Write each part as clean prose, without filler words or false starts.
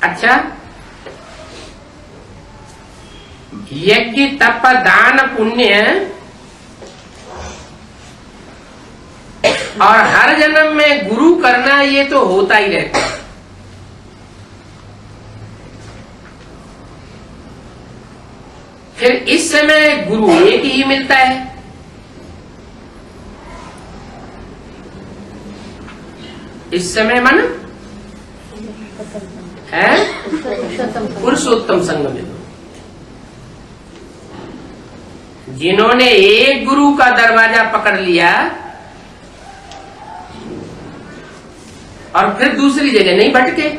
अच्छा, यज्ञ तप दान पुण्य और हर जन्म में गुरु करना, ये तो होता ही रहता है। फिर इस समय गुरु एक ही मिलता है। इस समय मन है पुरुषोत्तम संग में जिन्होंने एक गुरु का दरवाजा पकड़ लिया और फिर दूसरी जगह नहीं भटके,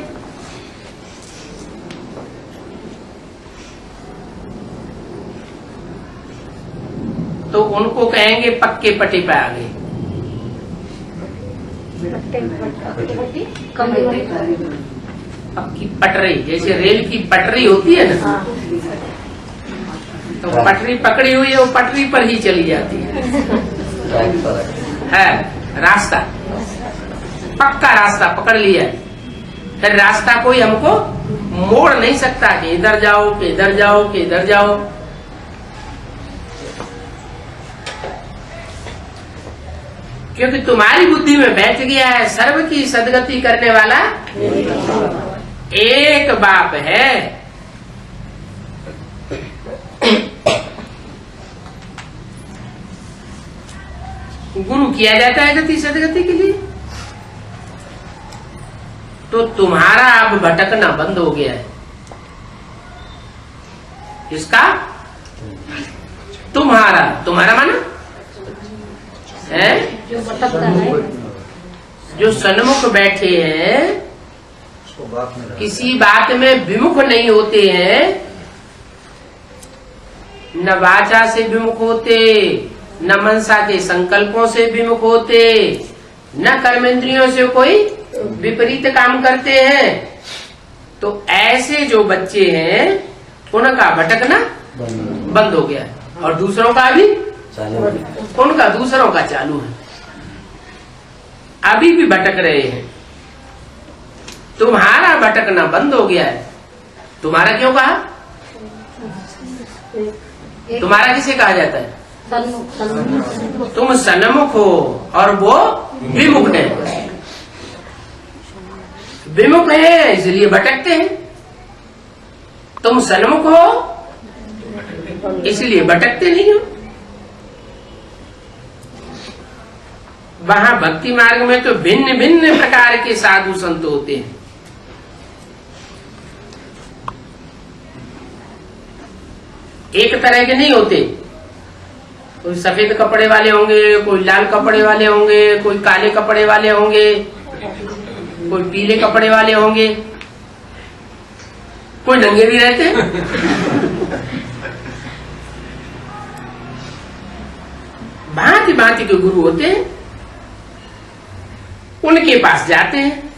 तो उनको कहेंगे पक्के पटे पे आ गए। पक्की पटरी, जैसे रेल की पटरी होती है ना, तो पटरी पकड़ी हुई है, वो पटरी पर ही चली जाती है। रास्ता पक्का रास्ता पकड़ लिया, फिर रास्ता कोई हमको मोड़ नहीं सकता कि इधर जाओ कि इधर जाओ कि इधर जाओ। क्योंकि तुम्हारी बुद्धि में बैठ गया है सर्व की सदगति करने वाला एक बाप है। गुरु किया जाता है गति सदगति के लिए, तो तुम्हारा अब भटकना बंद हो गया है। किसका? तुम्हारा। तुम्हारा माना है जो सन्मुख बैठे हैं, किसी बात में विमुख नहीं होते हैं, न वाचा से विमुख होते, न मनसा के संकल्पों से विमुख होते, न कर्मेंद्रियों से कोई विपरीत काम करते हैं। तो ऐसे जो बच्चे हैं उनका भटकना बंद हो गया, और दूसरों का भी उनका दूसरों का चालू है। अभी भी भटक रहे हैं। तुम्हारा भटकना बंद हो गया है। तुम्हारा क्यों कहा? तुम्हारा किसे कहा जाता है? तुम सन्मुख हो और वो विमुख है। विमुख है इसलिए भटकते हैं, तुम सन्मुख हो इसलिए भटकते नहीं हो। वहां भक्ति मार्ग में तो भिन्न भिन्न प्रकार के साधु संत होते हैं। एक तरह के नहीं होते। कोई सफेद कपड़े वाले होंगे, कोई लाल कपड़े वाले होंगे, कोई काले कपड़े वाले होंगे, कोई पीले कपड़े वाले होंगे, कोई नंगे भी रहते हैं। भांति भांति के गुरु होते हैं, उनके पास जाते हैं।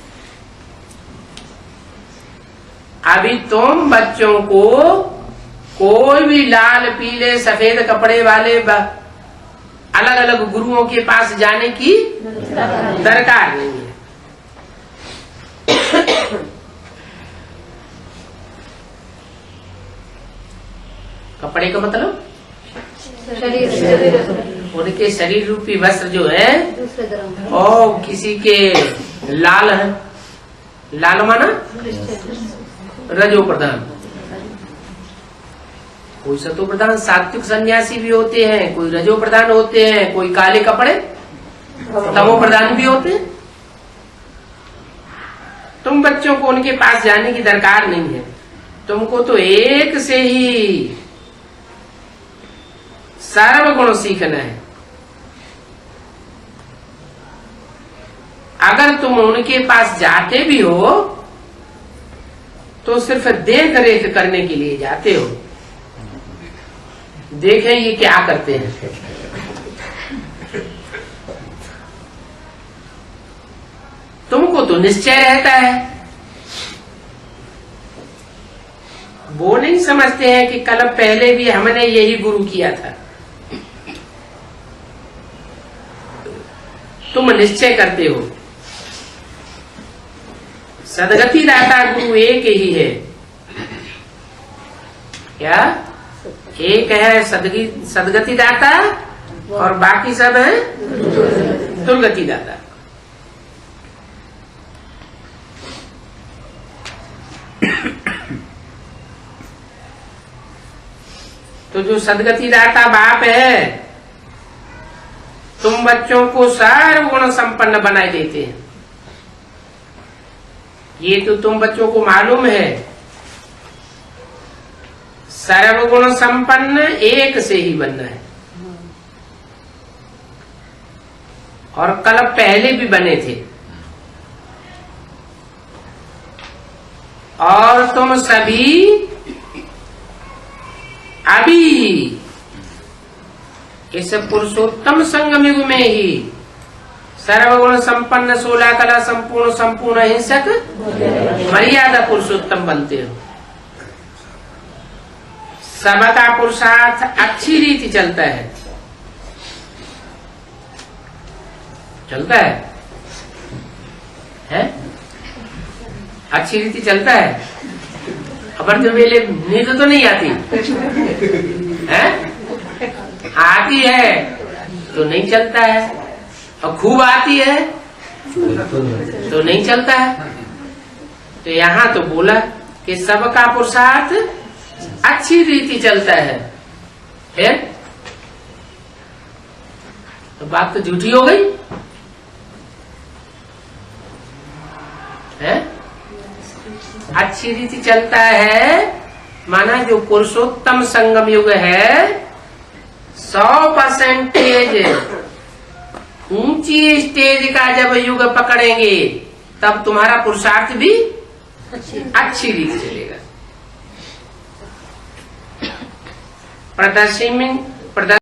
अभी तुम बच्चों को कोई भी लाल पीले सफेद कपड़े वाले अलग अलग गुरुओं के पास जाने की दरकार नहीं है। कपड़े का मतलब उनके शरीर रूपी वस्त्र जो है और किसी के लाल है। लाल माना रजो प्रधान, कोई सतो प्रधान सात्विक सन्यासी भी होते हैं, कोई रजो प्रधान होते हैं, कोई काले कपड़े तमो प्रधान भी होते हैं। तुम बच्चों को उनके पास जाने की दरकार नहीं है। तुमको तो एक से ही सर्वगुण सीखना है। अगर तुम उनके पास जाते भी हो तो सिर्फ देख रेख करने के लिए जाते हो। देखें ये क्या करते हैं। तुमको तो निश्चय रहता है। वो नहीं समझते हैं कि कल पहले भी हमने यही गुरु किया था। तुम निश्चय करते हो। सदगति दाता गुरु एक ही है। क्या? एक है सदगति दाता और बाकी सब है दुर्गति दाता। तो जो सदगति दाता बाप है, तुम बच्चों को सर्वगुण संपन्न बनाए देते हैं। ये तो तुम बच्चों को मालूम है। सर्वगुण संपन्न एक से ही बनना है। और कल पहले भी बने थे। और तुम सभी अभी इस पुरुषोत्तम संगम युग में ही सर्वगुण संपन्न 16 कला संपूर्ण हिंसक मर्यादा पुरुषोत्तम बनते हो। सबका पुरुषार्थ अच्छी रीति चलता है। चलता है? अच्छी रीति चलता है। खबर जो मेले नींद तो नहीं आती है? आती है तो नहीं चलता है, और खूब आती है तो नहीं चलता है। तो यहाँ तो बोला कि सबका पुरुषार्थ अच्छी रीति चलता है। फिर तो बात तो झूठी हो गई है? अच्छी रीति चलता है माना जो पुरुषोत्तम संगम युग है 100% ऊंची स्टेज का जब युग पकड़ेंगे तब तुम्हारा पुरुषार्थ भी अच्छी रीति चलेगा। प्रदर्शन